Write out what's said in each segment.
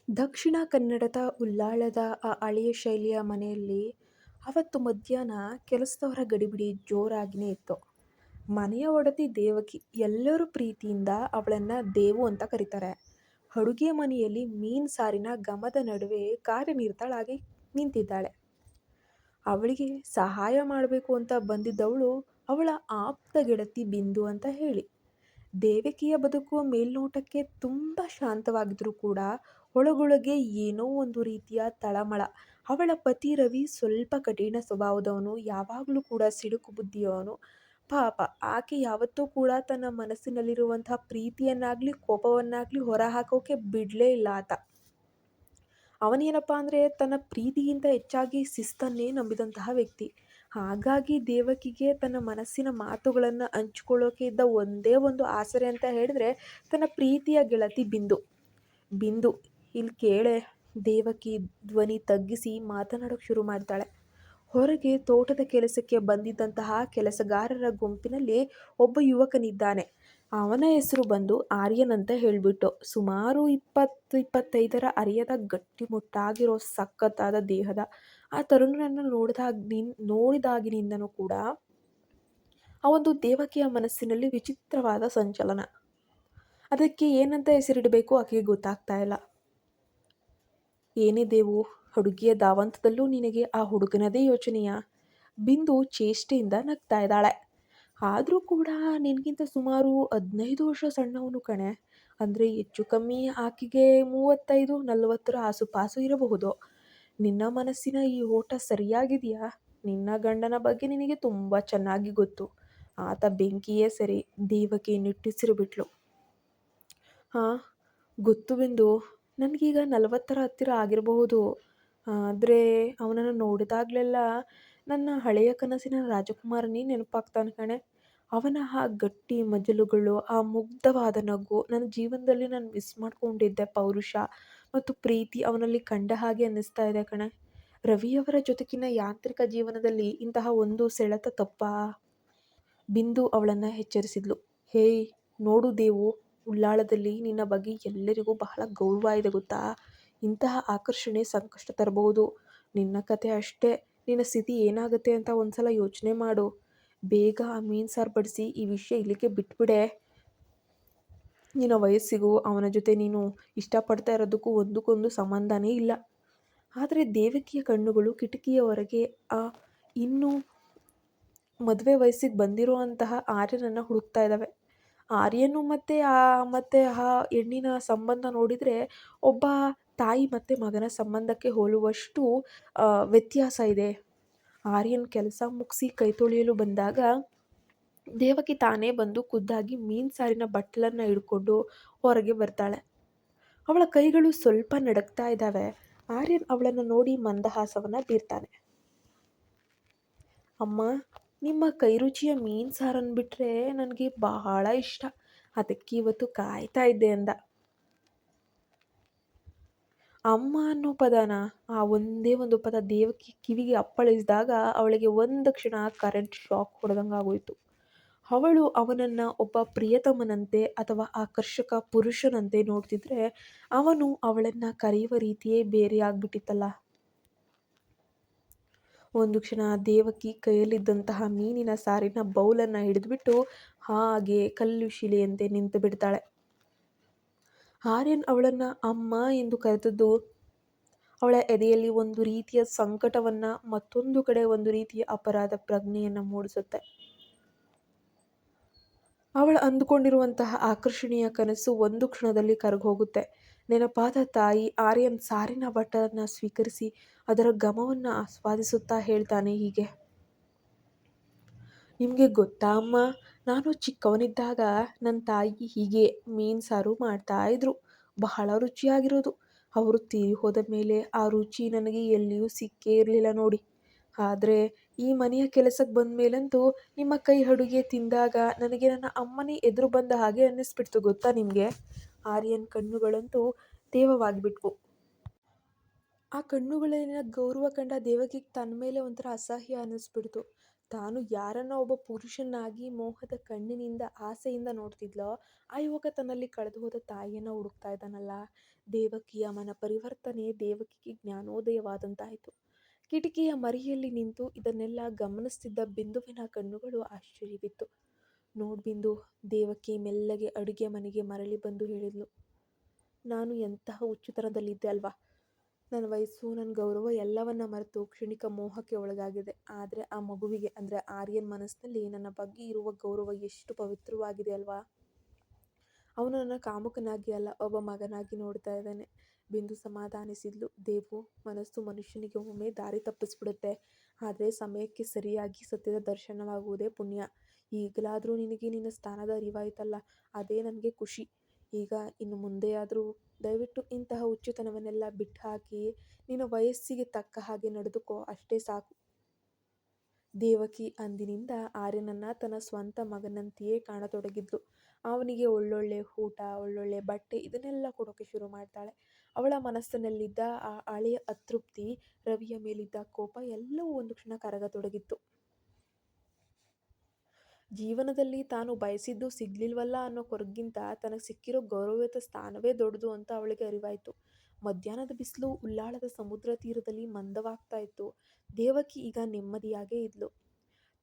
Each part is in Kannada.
ದಕ್ಷಿಣ ಕನ್ನಡದ ಉಳ್ಳಾಳದ ಆ ಹಳೆಯ ಶೈಲಿಯ ಮನೆಯಲ್ಲಿ ಅವತ್ತು ಮಧ್ಯಾಹ್ನ ಕೆಲಸದವರ ಗಡಿಬಿಡಿ ಜೋರಾಗಿನೇ ಇತ್ತು. ಮನೆಯ ಒಡತಿ ದೇವಕಿ ಎಲ್ಲರೂ ಪ್ರೀತಿಯಿಂದ ಅವಳನ್ನ ದೇವು ಅಂತ ಕರೀತಾರೆ. ಅಡುಗೆ ಮನೆಯಲ್ಲಿ ಮೀನ್ ಸಾರಿನ ಘಮದ ನಡುವೆ ಕಾರ್ಯನಿರತಳಾಗಿ ನಿಂತಿದ್ದಾಳೆ. ಅವಳಿಗೆ ಸಹಾಯ ಮಾಡಬೇಕು ಅಂತ ಬಂದಿದ್ದವಳು ಅವಳ ಆಪ್ತ ಗೆಳತಿ ಬಿಂದು ಅಂತ ಹೇಳಿ. ದೇವಕಿಯ ಬದುಕು ಮೇಲ್ನೋಟಕ್ಕೆ ತುಂಬ ಶಾಂತವಾಗಿದ್ರೂ ಕೂಡ ಒಳಗೊಳಗೆ ಏನೋ ಒಂದು ರೀತಿಯ ತಳಮಳ. ಅವಳ ಪತಿ ರವಿ ಸ್ವಲ್ಪ ಕಠಿಣ ಸ್ವಭಾವದವನು, ಯಾವಾಗಲೂ ಕೂಡ ಸಿಡುಕು ಬುದ್ಧಿಯವನು. ಪಾಪ ಆಕೆ ಯಾವತ್ತೂ ಕೂಡ ತನ್ನ ಮನಸ್ಸಿನಲ್ಲಿರುವಂತಹ ಪ್ರೀತಿಯನ್ನಾಗಲಿ ಕೋಪವನ್ನಾಗಲಿ ಹೊರಹಾಕೋಕೆ ಬಿಡಲೇ ಇಲ್ಲ ಆತ. ಅವನೇನಪ್ಪ ಅಂದರೆ ತನ್ನ ಪ್ರೀತಿಗಿಂತ ಹೆಚ್ಚಾಗಿ ಶಿಸ್ತನ್ನೇ ನಂಬಿದಂತಹ ವ್ಯಕ್ತಿ. ಹಾಗಾಗಿ ದೇವಕಿಗೆ ತನ್ನ ಮನಸ್ಸಿನ ಮಾತುಗಳನ್ನು ಹಂಚಿಕೊಳ್ಳೋಕೆ ಇದ್ದ ಒಂದೇ ಒಂದು ಆಸರೆ ಅಂತ ಹೇಳಿದ್ರೆ ತನ್ನ ಪ್ರೀತಿಯ ಗೆಳತಿ ಬಿಂದು. ಬಿಂದು ಇಲ್ಲಿ ಕೇಳೆ. ದೇವಕಿ ಧ್ವನಿ ತಗ್ಗಿಸಿ ಮಾತನಾಡೋಕೆ ಶುರು ಮಾಡ್ತಾಳೆ. ಹೊರಗೆ ತೋಟದ ಕೆಲಸಕ್ಕೆ ಬಂದಿದ್ದಂತಹ ಕೆಲಸಗಾರರ ಗುಂಪಿನಲ್ಲಿ ಒಬ್ಬ ಯುವಕನಿದ್ದಾನೆ. ಅವನ ಹೆಸರು ಬಂದು ಆರ್ಯನ್ ಅಂತ ಹೇಳಿಬಿಟ್ಟು. ಸುಮಾರು 20-25ರ ಹರೆಯದ ಗಟ್ಟಿಮುಟ್ಟಾಗಿರೋ ಸಖತ್ತಾದ ದೇಹದ ಆ ತರುಣನನ್ನು ನೋಡಿದಾಗಿನಿಂದನೂ ಕೂಡ ಆ ಒಂದು ದೇವಕಿಯ ಮನಸ್ಸಿನಲ್ಲಿ ವಿಚಿತ್ರವಾದ ಸಂಚಲನ. ಅದಕ್ಕೆ ಏನಂತ ಹೆಸರಿಡಬೇಕು ಆಕೆಗೆ ಗೊತ್ತಾಗ್ತಾ ಇಲ್ಲ. ಏನೇ ದೇವು, ಹುಡುಗಿಯ ಧಾವಂತದಲ್ಲೂ ನಿನಗೆ ಆ ಹುಡುಗನದೇ ಯೋಚನೆಯಾ? ಬಿಂದು ಚೇಷ್ಟೆಯಿಂದ ನಗ್ತಾ ಇದ್ದಾಳೆ. ಆದರೂ ಕೂಡ ನಿನಗಿಂತ ಸುಮಾರು 15 ವರ್ಷ ಸಣ್ಣವನು ಕಣೆ. ಅಂದರೆ ಹೆಚ್ಚು ಕಮ್ಮಿ ಆಕೆಗೆ 35-40ರ ಆಸುಪಾಸು ಇರಬಹುದು. ನಿನ್ನ ಮನಸ್ಸಿನ ಈ ಓಟ ಸರಿಯಾಗಿದೆಯಾ? ನಿನ್ನ ಗಂಡನ ಬಗ್ಗೆ ನಿನಗೆ ತುಂಬ ಚೆನ್ನಾಗಿ ಗೊತ್ತು. ಆತ ಬೆಂಕಿಯೇ ಸರಿ. ದೇವಕಿ ನಿಟ್ಟುಸಿರು ಬಿಟ್ಲು. ಹಾಂ, ಗೊತ್ತು ಬಿಂದು. ನನಗೀಗ 40ರ ಹತ್ತಿರ ಆಗಿರಬಹುದು. ಆದರೆ ಅವನನ್ನು ನೋಡಿದಾಗಲೆಲ್ಲ ನನ್ನ ಹಳೆಯ ಕನಸಿನ ರಾಜಕುಮಾರನೇ ನೆನಪಾಗ್ತಾನೆ ಕಣೆ. ಅವನ ಆ ಗಟ್ಟಿ ಮಜಲುಗಳು, ಆ ಮುಗ್ಧವಾದ ನಗು, ನನ್ನ ಜೀವನದಲ್ಲಿ ನಾನು ಮಿಸ್ ಮಾಡ್ಕೊಂಡಿದ್ದೆ ಪೌರುಷ ಮತ್ತು ಪ್ರೀತಿ ಅವನಲ್ಲಿ ಕಂಡ ಹಾಗೆ ಅನ್ನಿಸ್ತಾ ಇದೆ ಕಣೆ. ರವಿಯವರ ಜೊತೆಗಿನ ಯಾಂತ್ರಿಕ ಜೀವನದಲ್ಲಿ ಇಂತಹ ಒಂದು ಸೆಳೆತ ತಪ್ಪಾ? ಬಿಂದು ಅವಳನ್ನು ಎಚ್ಚರಿಸಿದ್ಲು. ಹೇಯ್ ನೋಡು ದೇವು, ಉಳ್ಳಾಳದಲ್ಲಿ ನಿನ್ನ ಬಗ್ಗೆ ಎಲ್ಲರಿಗೂ ಬಹಳ ಗೌರವ ಇದೆ ಗೊತ್ತಾ. ಇಂತಹ ಆಕರ್ಷಣೆ ಸಂಕಷ್ಟ ತರಬಹುದು. ನಿನ್ನ ಕತೆ ಅಷ್ಟೇ. ನಿನ್ನ ಸ್ಥಿತಿ ಏನಾಗುತ್ತೆ ಅಂತ ಒಂದ್ಸಲ ಯೋಚನೆ ಮಾಡು. ಬೇಗ ಆ ಮೀನು ಸಾರು ಬಡಿಸಿ ಈ ವಿಷಯ ಇಲ್ಲಿಗೆ ಬಿಟ್ಬಿಡೆ. ನಿನ್ನ ವಯಸ್ಸಿಗೂ ಅವನ ಜೊತೆ ನೀನು ಇಷ್ಟಪಡ್ತಾ ಇರೋದಕ್ಕೂ ಒಂದಕ್ಕೊಂದು ಸಂಬಂಧನೇ ಇಲ್ಲ. ಆದರೆ ದೇವಕಿಯ ಕಣ್ಣುಗಳು ಕಿಟಕಿಯ ಹೊರಗೆ ಆ ಇನ್ನೂ ಮದುವೆ ವಯಸ್ಸಿಗೆ ಬಂದಿರೋ ಅಂತಹ ಆರ್ಯನನ್ನು ಹುಡುಕ್ತಾ ಇದ್ದಾವೆ. ಆರ್ಯನು ಮತ್ತು ಆ ಹೆಣ್ಣಿನ ಸಂಬಂಧ ನೋಡಿದರೆ ಒಬ್ಬ ತಾಯಿ ಮತ್ತು ಮಗನ ಸಂಬಂಧಕ್ಕೆ ಹೋಲುವಷ್ಟು ವ್ಯತ್ಯಾಸ ಇದೆ. ಆರ್ಯನ್ ಕೆಲಸ ಮುಗಿಸಿ ಕೈ ತೊಳೆಯಲು ಬಂದಾಗ ದೇವಕಿ ತಾನೇ ಬಂದು ಖುದ್ದಾಗಿ ಮೀನು ಸಾರಿನ ಬಟ್ಟಲನ್ನು ಹಿಡ್ಕೊಂಡು ಹೊರಗೆ ಬರ್ತಾಳೆ. ಅವಳ ಕೈಗಳು ಸ್ವಲ್ಪ ನಡುಗ್ತಾ ಇದ್ದಾವೆ. ಆರ್ಯನ್ ಅವಳನ್ನು ನೋಡಿ ಮಂದಹಾಸವನ್ನು ಬೀರ್ತಾನೆ. ಅಮ್ಮ, ನಿಮ್ಮ ಕೈರುಚಿಯ ಮೀನು ಸಾರನ್ನು ಬಿಟ್ಟರೆ ನನಗೆ ಬಹಳ ಇಷ್ಟ. ಅದಕ್ಕೆ ಇವತ್ತು ಕಾಯ್ತಾ ಇದ್ದೆ ಅಂದ. ಅಮ್ಮ ಅನ್ನೋ ಪದನ, ಆ ಒಂದೇ ಒಂದು ಪದ ದೇವಕಿ ಕಿವಿಗೆ ಅಪ್ಪಳಿಸಿದಾಗ ಅವಳಿಗೆ ಒಂದು ಕ್ಷಣ ಕರೆಂಟ್ ಶಾಕ್ ಹೊಡೆದಂಗೆ ಆಗೋಯ್ತು. ಅವಳು ಅವನನ್ನು ಒಬ್ಬ ಪ್ರಿಯತಮನಂತೆ ಅಥವಾ ಆಕರ್ಷಕ ಪುರುಷನಂತೆ ನೋಡ್ತಿದ್ರೆ ಅವನು ಅವಳನ್ನು ಕರೆಯುವ ರೀತಿಯೇ ಬೇರೆಯಾಗ್ಬಿಟ್ಟಿತ್ತಲ್ಲ. ಒಂದು ಕ್ಷಣ ದೇವಕಿ ಕೈಯಲ್ಲಿದ್ದಂತಹ ಮೀನಿನ ಸಾರಿನ ಬೌಲನ್ನು ಹಿಡಿದುಬಿಟ್ಟು ಹಾಗೆ ಕಲ್ಲು ಶಿಲೆಯಂತೆ ನಿಂತು ಬಿಡ್ತಾಳೆ. ಆರ್ಯನ್ ಅವಳನ್ನು ಅಮ್ಮ ಎಂದು ಕರೆದದ್ದು ಅವಳ ಎದೆಯಲ್ಲಿ ಒಂದು ರೀತಿಯ ಸಂಕಟವನ್ನು, ಮತ್ತೊಂದು ಕಡೆ ಒಂದು ರೀತಿಯ ಅಪರಾಧ ಪ್ರಜ್ಞೆಯನ್ನು ಮೂಡಿಸುತ್ತೆ. ಅವಳು ಅಂದುಕೊಂಡಿರುವಂತಹ ಆಕರ್ಷಣೀಯ ಕನಸು ಒಂದು ಕ್ಷಣದಲ್ಲಿ ಕರಗೋಗುತ್ತೆ. ನೆನಪಾದ ತಾಯಿ ಆರ್ಯನ್ ಸಾರಿನ ಬಟ್ಟಲನ್ನು ಸ್ವೀಕರಿಸಿ ಅದರ ಘಮವನ್ನು ಆಸ್ವಾದಿಸುತ್ತಾ ಹೇಳ್ತಾನೆ ಹೀಗೆ. ನಿಮಗೆ ಗೊತ್ತಾ ಅಮ್ಮ, ನಾನು ಚಿಕ್ಕವನಿದ್ದಾಗ ನನ್ನ ತಾಯಿ ಹೀಗೆ ಮೀನು ಸಾರು ಮಾಡ್ತಾ ಇದ್ರು. ಬಹಳ ರುಚಿಯಾಗಿರೋದು. ಅವರು ತೀರಿ ಹೋದ ಮೇಲೆ ಆ ರುಚಿ ನನಗೆ ಎಲ್ಲಿಯೂ ಸಿಕ್ಕೇ ಇರಲಿಲ್ಲ ನೋಡಿ. ಆದರೆ ಈ ಮನೆಯ ಕೆಲಸಕ್ಕೆ ಬಂದ ಮೇಲಂತೂ ನಿಮ್ಮ ಕೈ ಅಡುಗೆ ತಿಂದಾಗ ನನಗೆ ನನ್ನ ಅಮ್ಮನೇ ಎದುರು ಬಂದ ಹಾಗೆ ಅನ್ನಿಸ್ಬಿಡ್ತು ಗೊತ್ತಾ ನಿಮಗೆ. ಆರ್ಯನ್ ಕಣ್ಣುಗಳಂತೂ ತೇವವಾಗಿಬಿಟ್ವು. ಆ ಕಣ್ಣುಗಳಲ್ಲಿನ ಗೌರವ ಕಂಡ ದೇವಕಿಗೆ ತನ್ನ ಮೇಲೆ ಒಂಥರ ಅಸಹ್ಯ ಅನ್ನಿಸ್ಬಿಡ್ತು. ತಾನು ಯಾರನ್ನ ಒಬ್ಬ ಪುರುಷನಾಗಿ ಮೋಹದ ಕಣ್ಣಿನಿಂದ ಆಸೆಯಿಂದ ನೋಡ್ತಿದ್ಲೋ, ಆ ಯುವಕ ತನ್ನಲ್ಲಿ ಕಳೆದು ಹೋದ ತಾಯಿಯನ್ನ ಹುಡುಕ್ತಾ ಇದ್ದಾನಲ್ಲ. ದೇವಕಿಯ ಮನ ಪರಿವರ್ತನೆ ದೇವಕಿಗೆ ಜ್ಞಾನೋದಯವಾದಂತಾಯಿತು. ಕಿಟಕಿಯ ಮರೆಯಲ್ಲಿ ನಿಂತು ಇದನ್ನೆಲ್ಲ ಗಮನಿಸ್ತಿದ್ದ ಬಿಂದುವಿನ ಕಣ್ಣುಗಳು ಆಶ್ಚರ್ಯವಿತ್ತು. ನೋಡ್ ಬಿಂದು, ದೇವಕಿ ಮೆಲ್ಲಗೆ ಅಡುಗೆ ಮನೆಗೆ ಮರಳಿ ಬಂದು ಹೇಳಿದ್ಲು. ನಾನು ಎಂತಹ ಹುಚ್ಚುತನದಲ್ಲಿದ್ದೆ ಅಲ್ವಾ. ನನ್ನ ವಯಸ್ಸು, ನನ್ನ ಗೌರವ ಎಲ್ಲವನ್ನ ಮರೆತು ಕ್ಷಣಿಕ ಮೋಹಕ್ಕೆ ಒಳಗಾಗಿದೆ. ಆದರೆ ಆ ಮಗುವಿಗೆ ಅಂದರೆ ಆರ್ಯನ್ ಮನಸ್ಸಿನಲ್ಲಿ ನನ್ನ ಬಗ್ಗೆ ಇರುವ ಗೌರವ ಎಷ್ಟು ಪವಿತ್ರವಾಗಿದೆ ಅಲ್ವಾ. ಅವನು ನನ್ನ ಕಾಮುಕನಾಗಿ ಅಲ್ಲ, ಒಬ್ಬ ಮಗನಾಗಿ ನೋಡ್ತಾ ಇದ್ದಾನೆ. ಬಿಂದು ಸಮಾಧಾನಿಸಿದ್ಲು. ದೇವು, ಮನಸ್ಸು ಮನುಷ್ಯನಿಗೆ ಒಮ್ಮೆ ದಾರಿ ತಪ್ಪಿಸ್ಬಿಡುತ್ತೆ. ಆದರೆ ಸಮಯಕ್ಕೆ ಸರಿಯಾಗಿ ಸತ್ಯದ ದರ್ಶನವಾಗುವುದೇ ಪುಣ್ಯ. ಈಗಲಾದರೂ ನಿನಗೆ ನಿನ್ನ ಸ್ಥಾನದ ಅರಿವಾಯ್ತಲ್ಲ, ಅದೇ ನನಗೆ ಖುಷಿ. ಈಗ ಇನ್ನು ಮುಂದೆಯಾದರೂ ದಯವಿಟ್ಟು ಇಂತಹ ಹುಚ್ಚುತನವನ್ನೆಲ್ಲ ಬಿಟ್ಟು ಹಾಕಿ ನಿನ್ನ ವಯಸ್ಸಿಗೆ ತಕ್ಕ ಹಾಗೆ ನಡೆದುಕೋ, ಅಷ್ಟೇ ಸಾಕು. ದೇವಕಿ ಅಂದಿನಿಂದ ಆರ್ಯನನ್ನ ತನ್ನ ಸ್ವಂತ ಮಗನಂತೆಯೇ ಕಾಣತೊಡಗಿದ್ಲು. ಅವನಿಗೆ ಒಳ್ಳೊಳ್ಳೆ ಊಟ, ಒಳ್ಳೊಳ್ಳೆ ಬಟ್ಟೆ ಇದನ್ನೆಲ್ಲ ಕೊಡೋಕೆ ಶುರು ಮಾಡ್ತಾಳೆ. ಅವಳ ಮನಸ್ಸಿನಲ್ಲಿದ್ದ ಆ ಹಳೆಯ ಅತೃಪ್ತಿ, ರವಿಯ ಮೇಲಿದ್ದ ಕೋಪ ಎಲ್ಲವೂ ಒಂದು ಕ್ಷಣ ಕರಗತೊಡಗಿತ್ತು. ಜೀವನದಲ್ಲಿ ತಾನು ಬಯಸಿದ್ದು ಸಿಗ್ಲಿಲ್ವಲ್ಲ ಅನ್ನೋ ಕೊರಗಿಂತ ತನಗೆ ಸಿಕ್ಕಿರೋ ಗೌರವಯುತ ಸ್ಥಾನವೇ ದೊಡ್ಡದು ಅಂತ ಅವಳಿಗೆ ಅರಿವಾಯಿತು. ಮಧ್ಯಾಹ್ನದ ಬಿಸಿಲು ಉಳ್ಳಾಳದ ಸಮುದ್ರ ತೀರದಲ್ಲಿ ಮಂದವಾಗ್ತಾ ಇತ್ತು. ದೇವಕಿ ಈಗ ನೆಮ್ಮದಿಯಾಗೇ ಇದ್ಲು.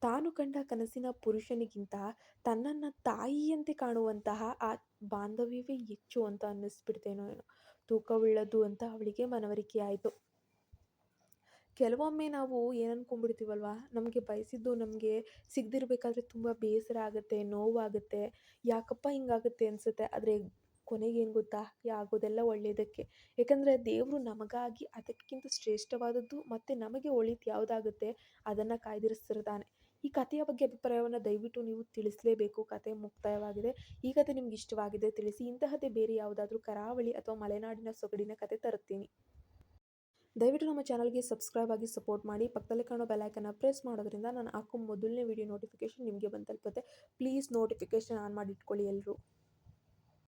ತಾನು ಕಂಡ ಕನಸಿನ ಪುರುಷನಿಗಿಂತ ತನ್ನನ್ನು ತಾಯಿಯಂತೆ ಕಾಣುವಂತಹ ಆ ಬಾಂಧವ್ಯವೇ ಹೆಚ್ಚು ಅಂತ ಅನ್ನಿಸ್ಬಿಡ್ತೇನೋ ಏನೋ, ತೂಕವುಳ್ಳದ್ದು ಅಂತ ಅವಳಿಗೆ ಮನವರಿಕೆ ಆಯಿತು. ಕೆಲವೊಮ್ಮೆ ನಾವು ಏನು ಅಂದ್ಕೊಂಡ್ಬಿಡ್ತೀವಲ್ವ, ನಮಗೆ ಬಯಸಿದ್ದು ನಮಗೆ ಸಿಗದಿರ್ಬೇಕಾದ್ರೆ ತುಂಬ ಬೇಸರ ಆಗುತ್ತೆ, ನೋವಾಗುತ್ತೆ, ಯಾಕಪ್ಪ ಹಿಂಗಾಗುತ್ತೆ ಅನಿಸುತ್ತೆ. ಆದರೆ ಕೊನೆಗೇನು ಗೊತ್ತಾ, ಆಗೋದೆಲ್ಲ ಒಳ್ಳೆಯದಕ್ಕೆ. ಯಾಕಂದರೆ ದೇವರು ನಮಗಾಗಿ ಅದಕ್ಕಿಂತ ಶ್ರೇಷ್ಠವಾದದ್ದು ಮತ್ತು ನಮಗೆ ಒಳಿತು ಯಾವುದಾಗುತ್ತೆ ಅದನ್ನು ಕಾಯ್ದಿರಿಸಿರ್ತಾನೆ. ಈ ಕಥೆಯ ಬಗ್ಗೆ ಅಭಿಪ್ರಾಯವನ್ನು ದಯವಿಟ್ಟು ನೀವು ತಿಳಿಸಲೇಬೇಕು. ಕತೆ ಮುಕ್ತಾಯವಾಗಿದೆ. ಈ ಕತೆ ನಿಮ್ಗೆ ಇಷ್ಟವಾಗಿದೆ ತಿಳಿಸಿ. ಇಂತಹದ್ದೇ ಬೇರೆ ಯಾವುದಾದ್ರೂ ಕರಾವಳಿ ಅಥವಾ ಮಲೆನಾಡಿನ ಸೊಗಡಿನ ಕತೆ ತರುತ್ತೀನಿ. ದಯವಿಟ್ಟು ನಮ್ಮ ಚಾನಲ್ಗೆ ಸಬ್ಸ್ಕ್ರೈಬ್ ಆಗಿ ಸಪೋರ್ಟ್ ಮಾಡಿ. ಪಕ್ಕದಲ್ಲಿ ಕಾಣೋ ಬೆಲ್ ಐಕನ್ನ ಪ್ರೆಸ್ ಮಾಡೋದ್ರಿಂದ ನಾನು ಹಾಕೋ ಮೊದಲನೇ ವಿಡಿಯೋ ನೋಟಿಫಿಕೇಶನ್ ನಿಮಗೆ ಬಂದು ತಲುಪುತ್ತೆ. ಪ್ಲೀಸ್ ನೋಟಿಫಿಕೇಶನ್ ಆನ್ ಮಾಡಿ ಇಟ್ಕೊಳ್ಳಿ ಎಲ್ಲರೂ.